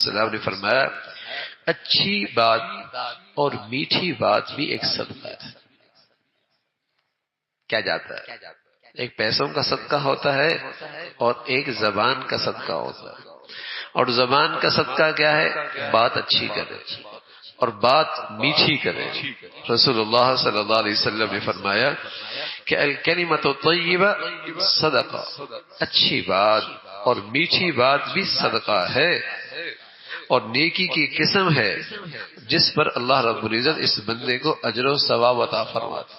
السلام نے فرمایا اچھی بات اور میٹھی بات بھی ایک صدقہ ہے. کیا جاتا ہے؟ ایک پیسوں کا صدقہ ہوتا ہے اور ایک زبان کا صدقہ ہوتا ہے. اور زبان کا صدقہ کیا ہے؟ بات اچھی کرے اور بات میٹھی کرے. رسول اللہ صلی اللہ علیہ وسلم نے فرمایا کہ الکلمۃ الطیبہ صدقہ، اچھی بات اور میٹھی بات بھی صدقہ ہے اور نیکی کی قسم ہے جس پر اللہ رب العزت اس بندے کو اجر و ثواب عطا فرماتا.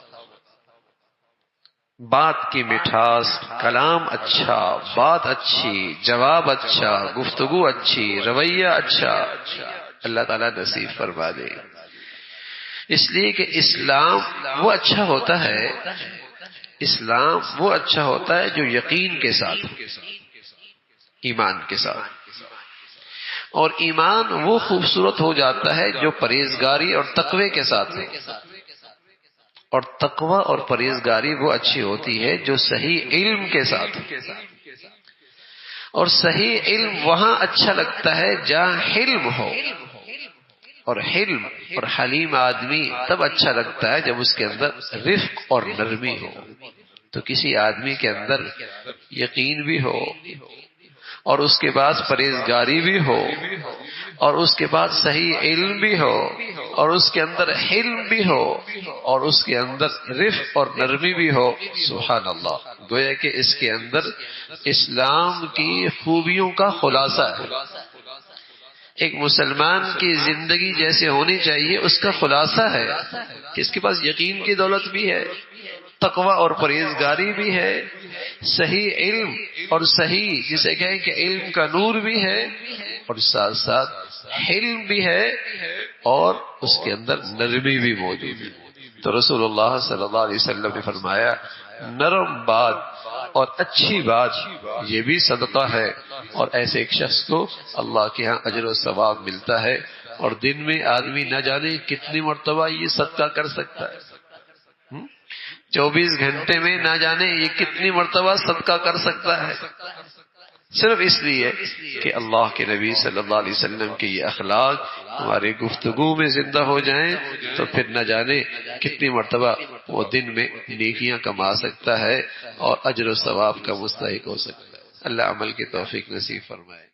بات کی مٹھاس، کلام اچھا، بات اچھی، جواب اچھا، گفتگو اچھی، رویہ اچھا، اللہ تعالیٰ نصیب فرما دے. اس لیے کہ اسلام وہ اچھا ہوتا ہے، اسلام وہ اچھا ہوتا ہے جو یقین کے ساتھ، ایمان کے ساتھ. اور ایمان وہ خوبصورت ہو جاتا ہے جو پرہیزگاری اور تقوی کے ساتھ ہے. اور تقوی اور پرہیزگاری وہ اچھی ہوتی ہے جو صحیح علم کے ساتھ. اور صحیح علم وہاں اچھا لگتا ہے جہاں حلم ہو، اور حلم اور حلیم آدمی تب اچھا لگتا ہے جب اس کے اندر رفق اور نرمی ہو. تو کسی آدمی کے اندر یقین بھی ہو اور اس کے بعد پرہیزگاری بھی ہو اور اس کے بعد صحیح علم بھی ہو اور اس کے اندر حلم بھی ہو اور اس کے اندر رفق اور نرمی بھی ہو، سبحان اللہ، گویا کہ اس کے اندر اسلام کی خوبیوں کا خلاصہ ہے. ایک مسلمان کی زندگی جیسے ہونی چاہیے اس کا خلاصہ ہے کہ اس کے پاس یقین کی دولت بھی ہے، تقوی اور پرہیزگاری بھی ہے، صحیح علم اور صحیح جسے کہیں کہ علم کا نور بھی ہے، اور ساتھ ساتھ حلم بھی ہے اور اس کے اندر نرمی بھی موجود ہے. تو رسول اللہ صلی اللہ علیہ وسلم نے فرمایا نرم بات اور اچھی بات یہ بھی صدقہ ہے، اور ایسے ایک شخص کو اللہ کے ہاں اجر و ثواب ملتا ہے. اور دن میں آدمی نہ جانے کتنی مرتبہ یہ صدقہ کر سکتا ہے، 24 گھنٹے میں نہ جانے یہ کتنی مرتبہ صدقہ کر سکتا ہے، صرف اس لیے کہ اللہ کے نبی صلی اللہ علیہ وسلم کے یہ اخلاق ہمارے گفتگو میں زندہ ہو جائیں تو پھر نہ جانے کتنی مرتبہ وہ دن میں نیکیاں کما سکتا ہے اور اجر و ثواب کا مستحق ہو سکتا ہے. اللہ عمل کی توفیق نصیب فرمائے.